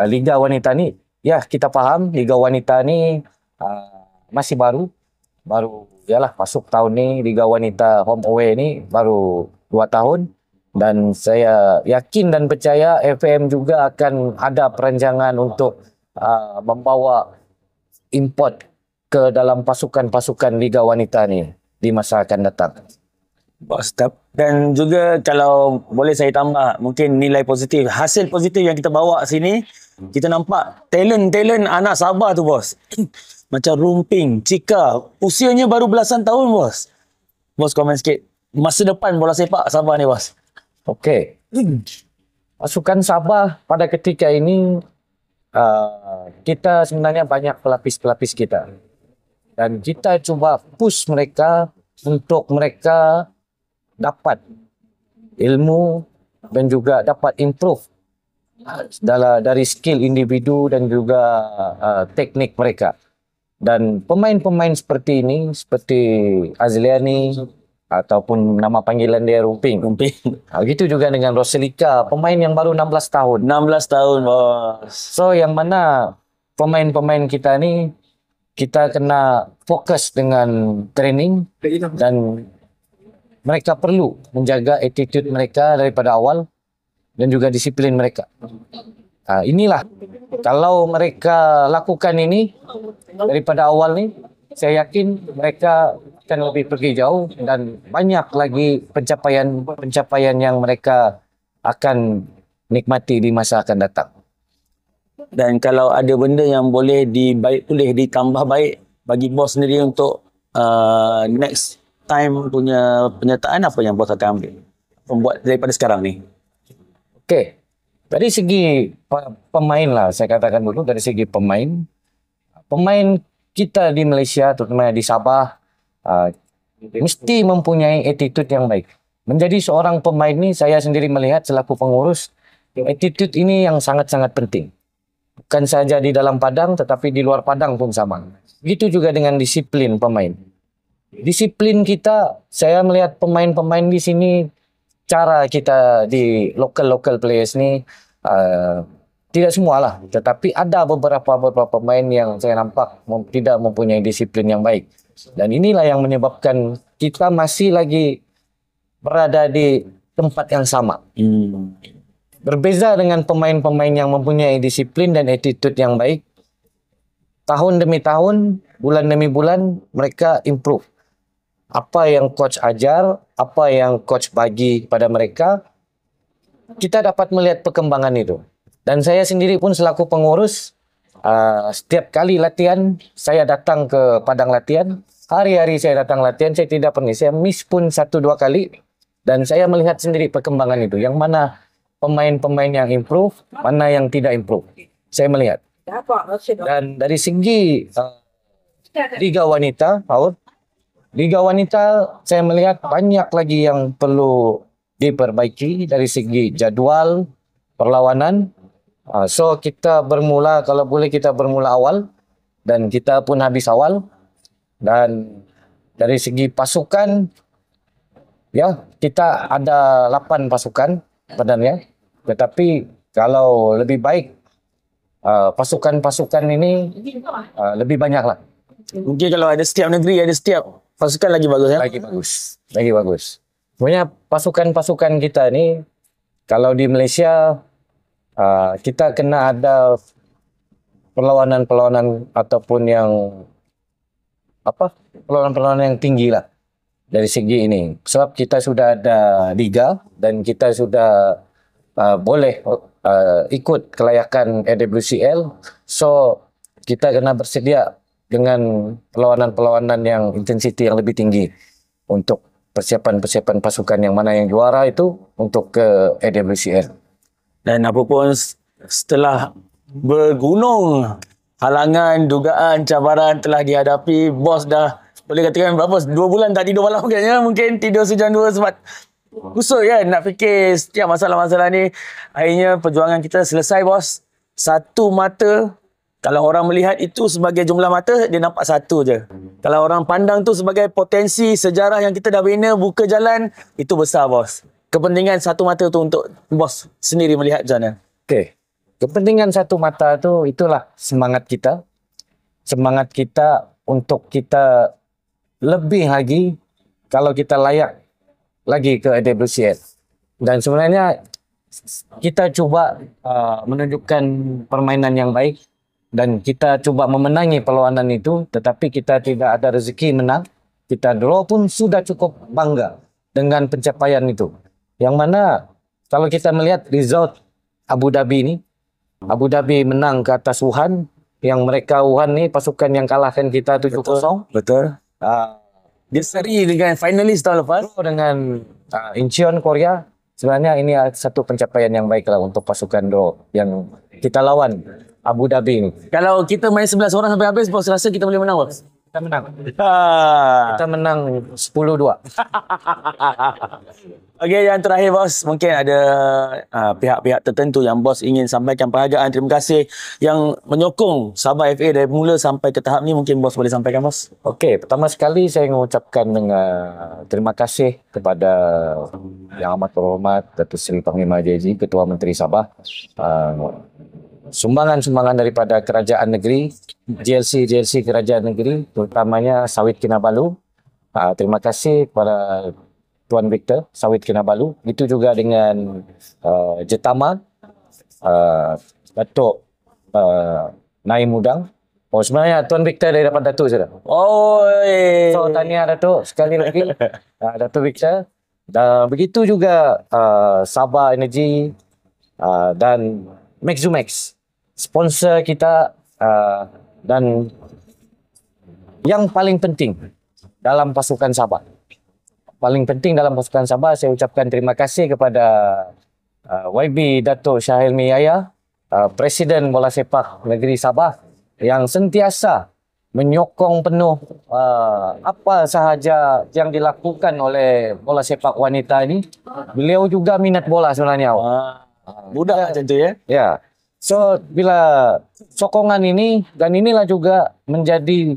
[SPEAKER 2] Liga Wanita ni. Ya, kita faham Liga Wanita ni masih baru yalah masuk tahun ni. Liga Wanita home away ni baru 2 tahun. Dan saya yakin dan percaya FAM juga akan ada perancangan untuk membawa import ke dalam pasukan-pasukan Liga Wanita ni di masa akan datang.
[SPEAKER 1] Dan juga kalau boleh saya tambah mungkin nilai positif, hasil positif yang kita bawa sini, kita nampak talent anak Sabah tu bos. Macam Rumping, Cika, usianya baru belasan tahun bos. Bos komen sikit masa depan bola sepak Sabah ni bos.
[SPEAKER 2] Okey. Pasukan Sabah pada ketika ini kita sebenarnya banyak pelapis-pelapis kita. Dan kita cuba push mereka untuk mereka dapat ilmu dan juga dapat improve dari skill individu dan juga teknik mereka. Dan pemain-pemain seperti ini, seperti Azliani ataupun nama panggilan dia Rumping. Begitu juga dengan Roselika, pemain yang baru 16 tahun.
[SPEAKER 1] 16 tahun bos.
[SPEAKER 2] So yang mana pemain-pemain kita ni kita kena fokus dengan training dan mereka perlu menjaga attitude mereka daripada awal dan juga disiplin mereka. Inilah kalau mereka lakukan ini daripada awal ni, saya yakin mereka akan lebih pergi jauh dan banyak lagi pencapaian yang mereka akan nikmati di masa akan datang.
[SPEAKER 1] Dan kalau ada benda yang boleh ditambah baik bagi bos sendiri untuk next time punya penyertaan, apa yang bos akan ambil membuat daripada sekarang ni?
[SPEAKER 2] Okey, dari segi pemain lah, saya katakan dulu dari segi pemain kita di Malaysia, terutama di Sabah, mesti mempunyai attitude yang baik. Menjadi seorang pemain ni, saya sendiri melihat selaku pengurus, attitude ini yang sangat-sangat penting. Bukan saja di dalam padang, tetapi di luar padang pun sama. Begitu juga dengan disiplin pemain. Disiplin kita, saya melihat pemain-pemain di sini, cara kita di local players ni, tidak semualah. Tetapi ada beberapa pemain yang saya nampak tidak mempunyai disiplin yang baik. Dan inilah yang menyebabkan kita masih lagi berada di tempat yang sama. Berbeza dengan pemain-pemain yang mempunyai disiplin dan attitude yang baik. Tahun demi tahun, bulan demi bulan, mereka improve. Apa yang coach ajar, apa yang coach bagi kepada mereka, kita dapat melihat perkembangan itu. Dan saya sendiri pun selaku pengurus, setiap kali latihan, saya datang ke padang latihan. Hari-hari saya datang latihan, saya tidak pernah. Saya miss pun 1-2 kali. Dan saya melihat sendiri perkembangan itu. Yang mana pemain-pemain yang improve, mana yang tidak improve. Saya melihat. Dan dari segi Liga Wanita, Liga Wanita saya melihat banyak lagi yang perlu diperbaiki dari segi jadual, perlawanan. So kita bermula, kalau boleh kita bermula awal dan kita pun habis awal. Dan dari segi pasukan, ya kita ada 8 pasukan sebenarnya. Tetapi kalau lebih baik pasukan-pasukan ini lebih banyak lah.
[SPEAKER 1] Mungkin kalau ada setiap negeri, ada setiap pasukan lagi bagus ya?
[SPEAKER 2] Lagi bagus. Sebenarnya pasukan-pasukan kita ni, kalau di Malaysia kita kena ada perlawanan-perlawanan ataupun yang perlawanan-perlawanan yang tinggi lah dari segi ini. Sebab kita sudah ada liga dan kita sudah boleh ikut kelayakan AWCL. So kita kena bersedia dengan perlawanan-perlawanan yang intensiti yang lebih tinggi untuk persiapan-persiapan pasukan yang mana yang juara itu untuk ke AWCL.
[SPEAKER 1] Dan apapun setelah bergunung halangan, dugaan, cabaran telah dihadapi, bos dah boleh katakan berapa? 2 bulan tak tidur malam kayaknya. Mungkin tidur sejam 2 sebab kusut kan nak fikir setiap masalah-masalah ni. Akhirnya perjuangan kita selesai, bos. Satu mata, kalau orang melihat itu sebagai jumlah mata, dia nampak satu je. Kalau orang pandang tu sebagai potensi sejarah yang kita dah bina, buka jalan, itu besar, bos. Kepentingan satu mata tu untuk bos sendiri melihat macam mana?
[SPEAKER 2] Okey. Kepentingan satu mata tu itulah semangat kita. Semangat kita untuk kita lebih lagi kalau kita layak lagi ke AWCL. Dan sebenarnya kita cuba menunjukkan permainan yang baik dan kita cuba memenangi perlawanan itu, tetapi kita tidak ada rezeki menang. Kita draw pun sudah cukup bangga dengan pencapaian itu. Yang mana kalau kita melihat result Abu Dhabi ni, Abu Dhabi menang ke atas Wuhan, yang mereka Wuhan ni pasukan yang kalahkan kita 7-0.
[SPEAKER 1] Betul. Dia seri dengan finalis tahun lepas.
[SPEAKER 2] Dengan Incheon Korea. Sebenarnya ini satu pencapaian yang baik lah untuk pasukan draw yang kita lawan Abu Dhabi ni.
[SPEAKER 1] Kalau kita main 11 orang sampai habis, bos rasa kita boleh menang, bos?
[SPEAKER 2] Kita menang. Kita menang 10-2.
[SPEAKER 1] Okey, yang terakhir, bos, mungkin ada pihak-pihak tertentu yang bos ingin sampaikan penghargaan, terima kasih yang menyokong Sabah FA dari mula sampai ke tahap ni. Mungkin bos boleh sampaikan, bos.
[SPEAKER 2] Okey, pertama sekali saya mengucapkan terima kasih kepada Yang Amat Berhormat Datuk Seri Panglima JJ, Ketua Menteri Sabah. Sumbangan-sumbangan daripada kerajaan negeri, GLC kerajaan negeri, terutamanya Sawit Kinabalu. Terima kasih kepada Tuan Victor Sawit Kinabalu. Itu juga dengan Jetama, Datuk Naim Udang. Oh, sebenarnya Tuan Victor dari dapat Datuk sudah.
[SPEAKER 1] Oh,
[SPEAKER 2] so tahniah Datuk sekali lagi. Datuk Victor. Dan begitu juga Sabah Energy dan Maxumax, sponsor kita, dan yang paling penting dalam pasukan Sabah. Paling penting dalam pasukan Sabah, saya ucapkan terima kasih kepada YB Datuk Shah Hilmi Yahya, Presiden Bola Sepak Negeri Sabah, yang sentiasa menyokong penuh apa sahaja yang dilakukan oleh bola sepak wanita ini. Beliau juga minat bola sebenarnya.
[SPEAKER 1] Budak macam tu ya?
[SPEAKER 2] Ya. So, bila sokongan ini, dan inilah juga menjadi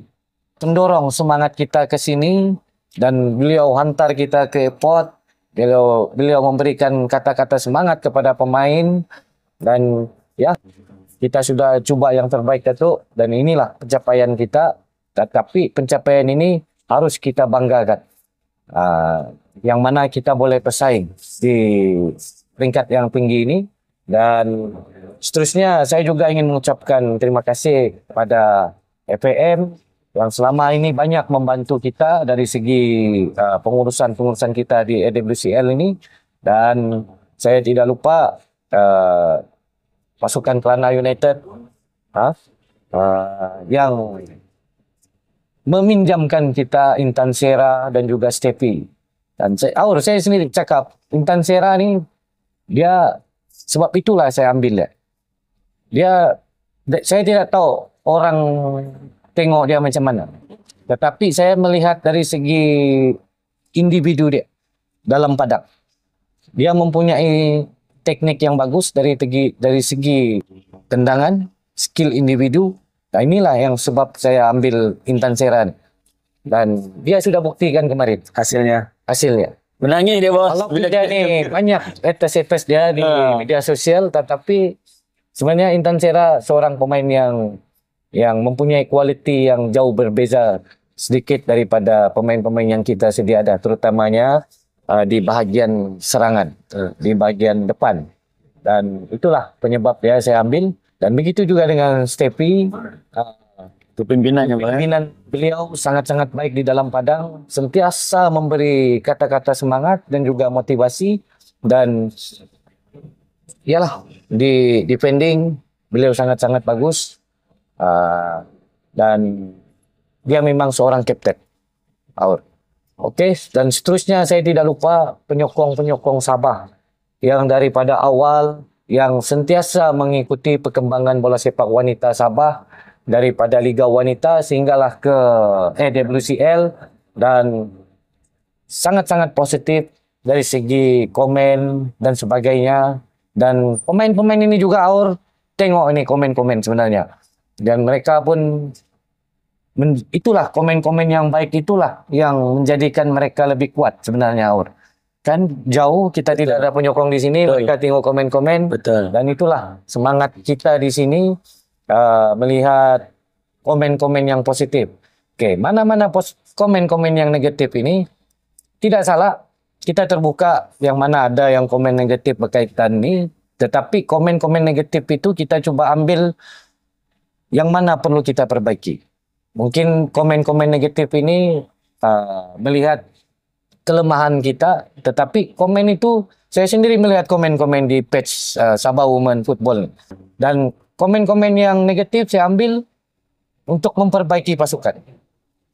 [SPEAKER 2] pendorong semangat kita ke sini, dan beliau hantar kita ke airport, beliau memberikan kata-kata semangat kepada pemain, dan ya, kita sudah cuba yang terbaik, Datuk, dan inilah pencapaian kita. Tetapi pencapaian ini harus kita banggakan. Yang mana kita boleh bersaing di peringkat yang tinggi ini. Dan seterusnya saya juga ingin mengucapkan terima kasih kepada FAM yang selama ini banyak membantu kita dari segi pengurusan kita di AWCL ini. Dan saya tidak lupa pasukan Kelana United yang meminjamkan kita Intan Sera dan juga Stepi. Dan saya sendiri cakap Intan Sera ni, dia sebab itulah saya ambil dia. Saya tidak tahu orang tengok dia macam mana, tetapi saya melihat dari segi individu dia dalam padang. Dia mempunyai teknik yang bagus dari segi tendangan, skill individu. Nah, inilah yang sebab saya ambil Intan Sera ni. Dan dia sudah buktikan kemarin hasilnya. Menangis dia, bos.
[SPEAKER 1] Kalau
[SPEAKER 2] dia ni banyak atas dia di media sosial, tetapi sebenarnya Intan Sera seorang pemain yang mempunyai kualiti yang jauh berbeza sedikit daripada pemain-pemain yang kita sedia ada, terutamanya di bahagian serangan, di bahagian depan. Dan itulah penyebab ya saya ambil. Dan begitu juga dengan Stepi.
[SPEAKER 1] Kepemimpinannya, Bang.
[SPEAKER 2] Pimpinan beliau sangat-sangat baik di dalam padang, sentiasa memberi kata-kata semangat dan juga motivasi, dan iyalah di defending beliau sangat-sangat bagus. Dan dia memang seorang kapten. Oke, dan seterusnya saya tidak lupa penyokong-penyokong Sabah yang daripada awal yang sentiasa mengikuti perkembangan bola sepak wanita Sabah daripada Liga Wanita sehinggalah ke AWCL, dan sangat-sangat positif dari segi komen dan sebagainya. Dan pemain-pemain ini juga tengok ini komen-komen sebenarnya, dan mereka pun itulah komen-komen yang baik, itulah yang menjadikan mereka lebih kuat sebenarnya. Kan jauh kita tidak ada penyokong di sini, mereka tengok komen-komen, dan itulah semangat kita di sini. Melihat komen-komen yang positif. Oke, mana-mana komen-komen yang negatif ini tidak salah. Kita terbuka yang mana ada yang komen negatif berkaitan ini, tetapi komen-komen negatif itu kita coba ambil yang mana perlu kita perbaiki. Mungkin komen-komen negatif ini melihat kelemahan kita, tetapi komen itu saya sendiri melihat komen-komen di page Sabah Women Football, dan komen-komen yang negatif saya ambil untuk memperbaiki pasukan.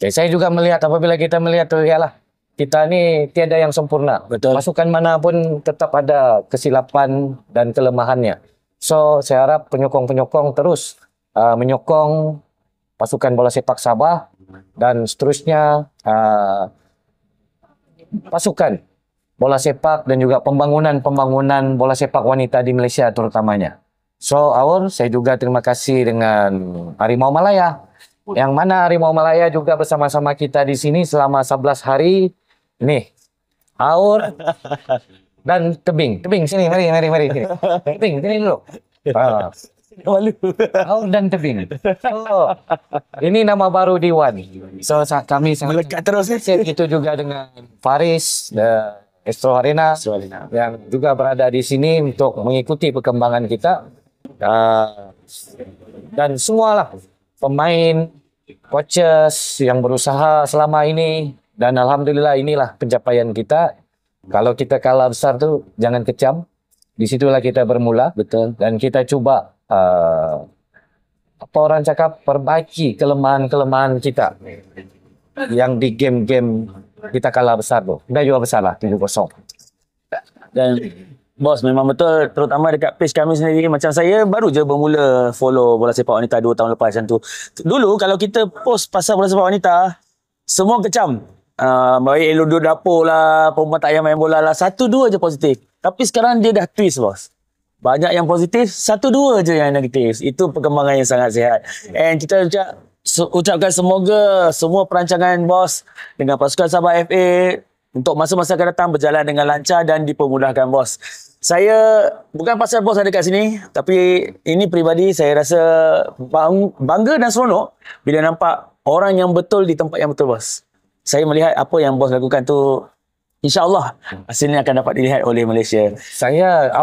[SPEAKER 2] Oke, saya juga melihat apabila kita melihat yalah kita ini tiada yang sempurna.
[SPEAKER 1] Betul.
[SPEAKER 2] Pasukan manapun tetap ada kesilapan dan kelemahannya. So saya harap penyokong-penyokong terus menyokong pasukan bola sepak Sabah, dan seterusnya pasukan bola sepak dan juga pembangunan bola sepak wanita di Malaysia terutamanya. So, saya juga terima kasih dengan Harimau Malaya. Yang mana Harimau Malaya juga bersama-sama kita di sini selama 11 hari. Nih, dan Tebing. Tebing, sini, mari. Sini. Tebing, sini dulu.
[SPEAKER 1] Malu.
[SPEAKER 2] Dan Tebing. So, ini nama baru Diwan. So, kami sangat
[SPEAKER 1] melekat terus.
[SPEAKER 2] Itu juga dengan Faris, Astro Arena, yang juga berada di sini untuk mengikuti perkembangan kita. Dan semualah pemain, coaches yang berusaha selama ini, dan alhamdulillah inilah pencapaian kita. Kalau kita kalah besar tuh jangan kecam, disitulah kita bermula. Betul. Dan kita coba apa orang cakap, perbaiki kelemahan-kelemahan kita yang di game-game kita kalah besar tuh. Udah juga besar lah 7-0.
[SPEAKER 1] Dan bos, memang betul, terutama dekat page kami sendiri. Macam saya baru je bermula follow bola sepak wanita 2 tahun lepas macam tu. Dulu kalau kita post pasal bola sepak wanita, semua kecam. Baik elok dapur lah, perempuan tak payah main bola lah. 1-2 je positif. Tapi sekarang dia dah twist, bos. Banyak yang positif, 1-2 je yang negatif. Itu perkembangan yang sangat sihat. And kita ucapkan semoga semua perancangan bos dengan pasukan Sabah FA untuk masa-masa akan datang berjalan dengan lancar dan dipermudahkan, bos. Saya bukan pasal bos ada kat sini, tapi ini peribadi saya rasa bangga dan seronok bila nampak orang yang betul di tempat yang betul, bos. Saya melihat apa yang bos lakukan tu, insya-Allah hasilnya akan dapat dilihat oleh Malaysia.
[SPEAKER 2] Saya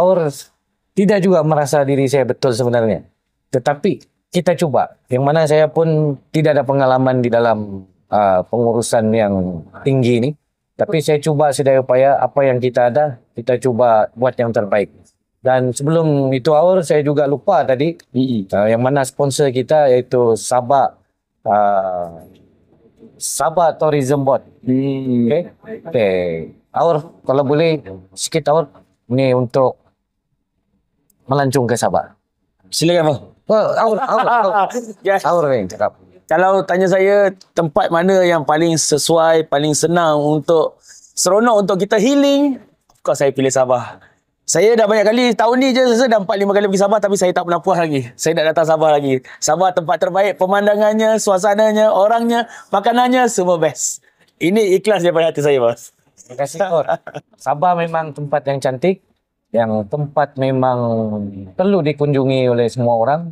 [SPEAKER 2] tidak juga merasa diri saya betul sebenarnya. Tetapi kita coba. Yang mana saya pun tidak ada pengalaman di dalam pengurusan yang tinggi ini. Tapi saya coba sedaya upaya apa yang kita ada, kita coba buat yang terbaik. Dan sebelum itu saya juga lupa tadi yang mana sponsor kita iaitu Sabah Tourism Board. Okay. Kalau boleh sikit ini untuk melancung ke Sabah.
[SPEAKER 1] Silakan, bos.
[SPEAKER 2] Yes. Cakap.
[SPEAKER 1] Kalau tanya saya tempat mana yang paling sesuai, paling senang untuk seronok untuk kita healing, of course saya pilih Sabah. Saya dah banyak kali, tahun ni je saya dah 4-5 kali pergi Sabah, tapi saya tak pernah puas lagi. Saya nak datang Sabah lagi. Sabah tempat terbaik, pemandangannya, suasananya, orangnya, makanannya, semua best. Ini ikhlas daripada hati saya, bos.
[SPEAKER 2] Terima kasih, Kor. Sabah memang tempat yang cantik, yang tempat memang perlu dikunjungi oleh semua orang.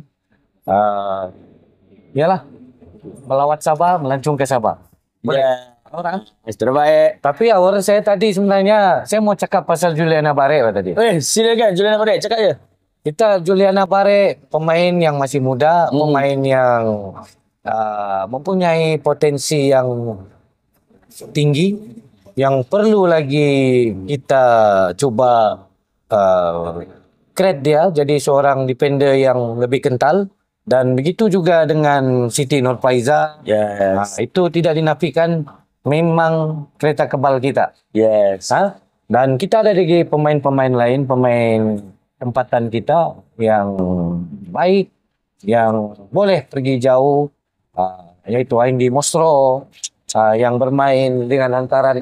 [SPEAKER 2] Iyalah, melawat Sabah, melancung ke Sabah. Boleh? orang.
[SPEAKER 1] Terbaik.
[SPEAKER 2] Tapi awal saya tadi sebenarnya saya mau cakap pasal Juliana Bare tadi.
[SPEAKER 1] Silakan Juliana Bare, cakap je.
[SPEAKER 2] Kita Juliana Bare pemain yang masih muda, pemain yang mempunyai potensi yang tinggi, yang perlu lagi kita coba create dia jadi seorang defender yang lebih kental. Dan begitu juga dengan Siti Nurfaiza.
[SPEAKER 1] Yes.
[SPEAKER 2] Itu tidak dinafikan memang kereta kebal kita.
[SPEAKER 1] Yes.
[SPEAKER 2] Dan kita ada lagi pemain-pemain lain, pemain tempatan kita yang baik, yang boleh pergi jauh, yaitu Aindi Mostro, yang bermain dengan antara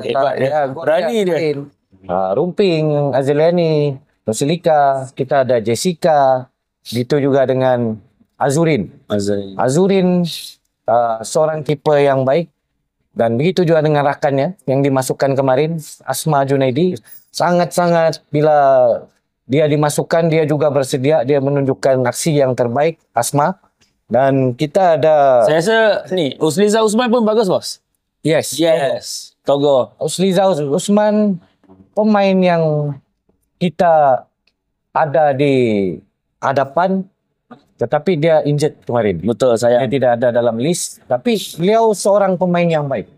[SPEAKER 1] berani dia.
[SPEAKER 2] Rumping, Azeliani, Rosilika, kita ada Jessica, gitu juga dengan Azurin, seorang kiper yang baik. Dan begitu juga dengan rakannya yang dimasukkan kemarin, Asma Junaidi. Sangat-sangat bila dia dimasukkan, dia juga bersedia, dia menunjukkan aksi yang terbaik, Asma. Dan kita ada...
[SPEAKER 1] Saya rasa ni, Usliza Usman pun bagus, bos.
[SPEAKER 2] Yes.
[SPEAKER 1] Togo.
[SPEAKER 2] Usliza Usman, pemain yang kita ada di hadapan, tetapi dia injured kemarin.
[SPEAKER 1] Betul, saya.
[SPEAKER 2] Dia tidak ada dalam list. Tapi beliau seorang pemain yang baik.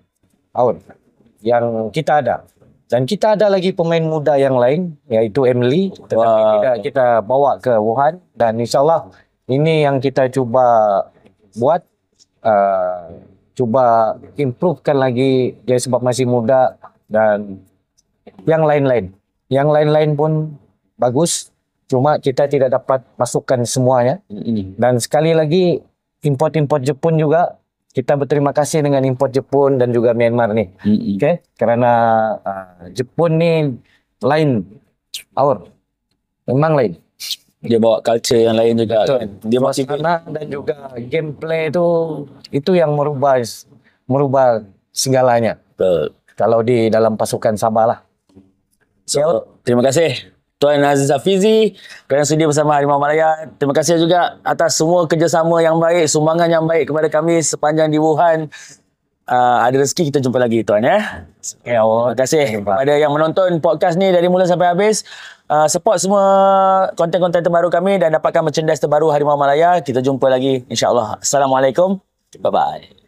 [SPEAKER 2] Yang kita ada. Dan kita ada lagi pemain muda yang lain, yaitu Emily. Tetapi kita bawa ke Wuhan. Dan insyaAllah ini yang kita cuba buat. Cuba improvekan lagi. Dia sebab masih muda. Dan yang lain-lain. Yang lain-lain pun bagus. Cuma kita tidak dapat masukkan semuanya. Dan sekali lagi import-import Jepun juga. Kita berterima kasih dengan import Jepun dan juga Myanmar ni. Okay? Kerana Jepun ni lain. Memang lain.
[SPEAKER 1] Dia bawa culture yang lain juga.
[SPEAKER 2] Betul.
[SPEAKER 1] Dia
[SPEAKER 2] suasana dan juga gameplay itu yang merubah segalanya.
[SPEAKER 1] Betul.
[SPEAKER 2] Kalau di dalam pasukan Sabah lah.
[SPEAKER 1] So, terima kasih Tuan Aziz Hafizi kerana sudi bersama Harimau Malaya. Terima kasih juga atas semua kerjasama yang baik, sumbangan yang baik kepada kami sepanjang di Wuhan. Ada rezeki kita jumpa lagi, Tuan, ya. Terima kasih kepada yang menonton podcast ni dari mula sampai habis. Support semua konten-konten terbaru kami dan dapatkan merchandise terbaru Harimau Malaya. Kita jumpa lagi, insya-Allah. Assalamualaikum. Bye-bye.